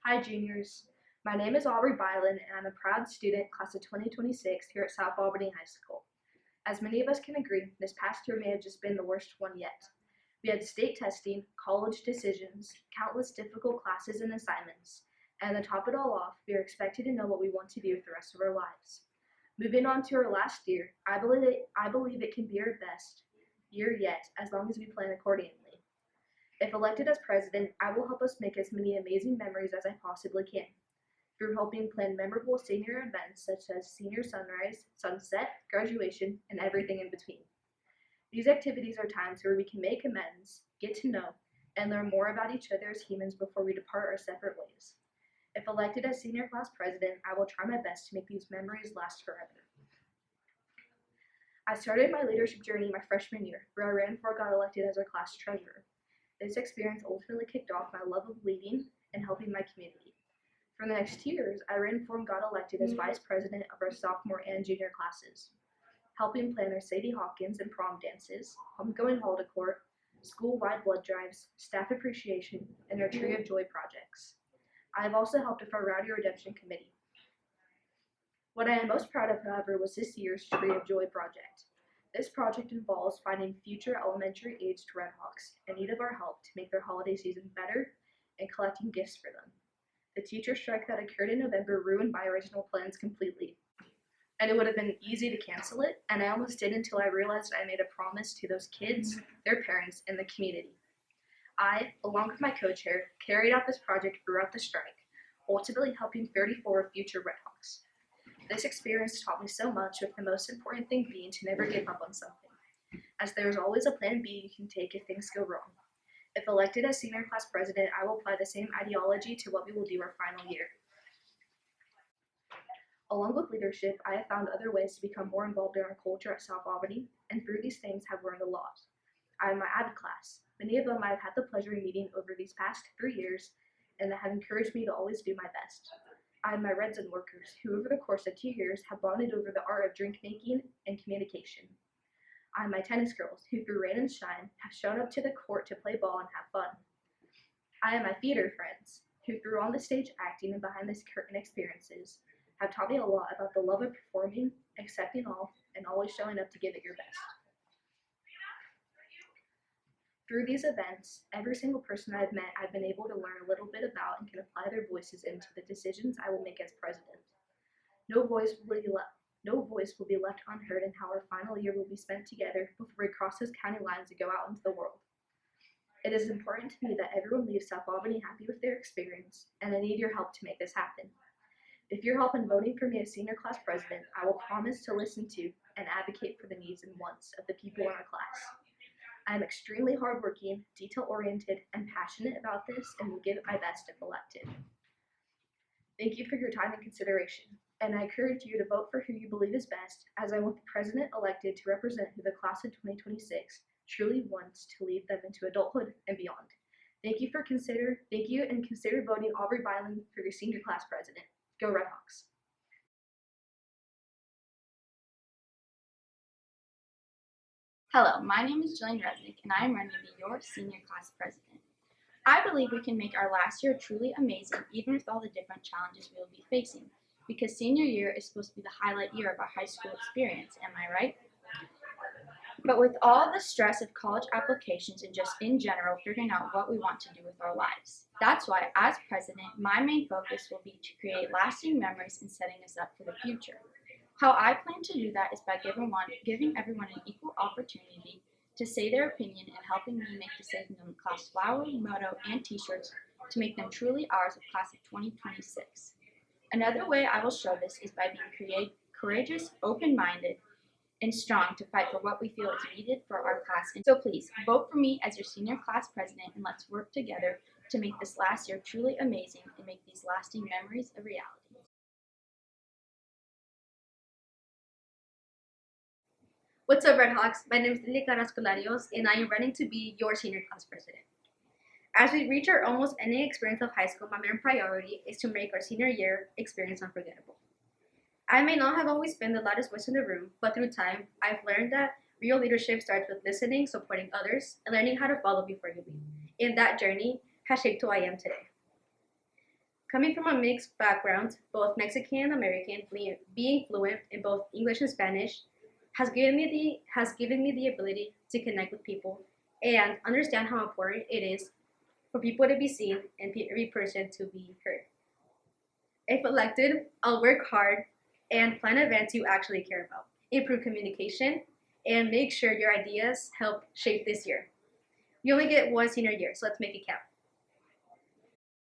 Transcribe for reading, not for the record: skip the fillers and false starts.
Hi, juniors. My name is Aubrey Byland, and I'm a proud student, class of 2026, here at South Albany High School. As many of us can agree, this past year may have just been the worst one yet. We had state testing, college decisions, countless difficult classes and assignments, and to top it all off, we are expected to know what we want to do with the rest of our lives. Moving on to our last year, I believe it can be our best year yet, as long as we plan accordingly. If elected as president, I will help us make as many amazing memories as I possibly can through helping plan memorable senior events such as senior sunrise, sunset, graduation, and everything in between. These activities are times where we can make amends, get to know, and learn more about each other as humans before we depart our separate ways. If elected as senior class president, I will try my best to make these memories last forever. I started my leadership journey my freshman year, where I ran before I got elected as our class treasurer. This experience ultimately kicked off my love of leading and helping my community. For the next 2 years, I ran for and got elected as vice president of our sophomore and junior classes, helping plan our Sadie Hawkins and prom dances, homegoing hall decor, school-wide blood drives, staff appreciation, and our Tree of Joy projects. I have also helped with our Rowdy Redemption Committee. What I am most proud of, however, was this year's Tree of Joy project. This project involves finding future elementary-aged Redhawks in need of our help to make their holiday season better and collecting gifts for them. The teacher strike that occurred in November ruined my original plans completely, and it would have been easy to cancel it, and I almost did until I realized I made a promise to those kids, their parents, and the community. I, along with my co-chair, carried out this project throughout the strike, ultimately helping 34 future Redhawks. This experience taught me so much, with the most important thing being to never give up on something, as there is always a plan B you can take if things go wrong. If elected as senior class president, I will apply the same ideology to what we will do our final year. Along with leadership, I have found other ways to become more involved in our culture at South Albany, and through these things have learned a lot. I have my AVID class. Many of them I have had the pleasure of meeting over these past 3 years, and that have encouraged me to always do my best. I have my Red Zone workers, who over the course of 2 years have bonded over the art of drink making and communication. I have my tennis girls, who through rain and shine have shown up to the court to play ball and have fun. I have my theater friends, who through on the stage acting and behind the curtain experiences have taught me a lot about the love of performing, accepting all, and always showing up to give it your best. Through these events, every single person I've met, I've been able to learn a little bit about and can apply their voices into the decisions I will make as president. No voice will be left unheard in how our final year will be spent together before we cross those county lines to go out into the world. It is important to me that everyone leaves South Albany happy with their experience, and I need your help to make this happen. If you're helping voting for me as senior class president, I will promise to listen to and advocate for the needs and wants of the people in our class. I am extremely hardworking, detail-oriented, and passionate about this, and will give it my best if elected. Thank you for your time and consideration, and I encourage you to vote for who you believe is best, as I want the president elected to represent who the class of 2026 truly wants to lead them into adulthood and beyond. Thank you and consider voting Aubrey Byland for your senior class president. Go Redhawks! Hello, my name is Jillian Rednick, and I am running to be your senior class president. I believe we can make our last year truly amazing, even with all the different challenges we will be facing, because senior year is supposed to be the highlight year of our high school experience, am I right? But with all the stress of college applications and just in general figuring out what we want to do with our lives. That's why, as president, my main focus will be to create lasting memories and setting us up for the future. How I plan to do that is by giving everyone an equal opportunity to say their opinion and helping me make decisions on the class flower, motto, and t-shirts to make them truly ours of class of 2026. Another way I will show this is by being courageous, open-minded, and strong to fight for what we feel is needed for our class. And so please, vote for me as your senior class president, and let's work together to make this last year truly amazing and make these lasting memories a reality. What's up, Redhawks? My name is Carlos Golarios, and I am running to be your senior class president. As we reach our almost ending experience of high school, my main priority is to make our senior year experience unforgettable. I may not have always been the loudest voice in the room, but through time, I've learned that real leadership starts with listening, supporting others, and learning how to follow before you lead. And that journey has shaped who I am today. Coming from a mixed background, both Mexican and American, being fluent in both English and Spanish has given me the ability to connect with people and understand how important it is for people to be seen and every person to be heard. If elected, I'll work hard and plan events you actually care about, improve communication, and make sure your ideas help shape this year. You only get one senior year, so let's make it count.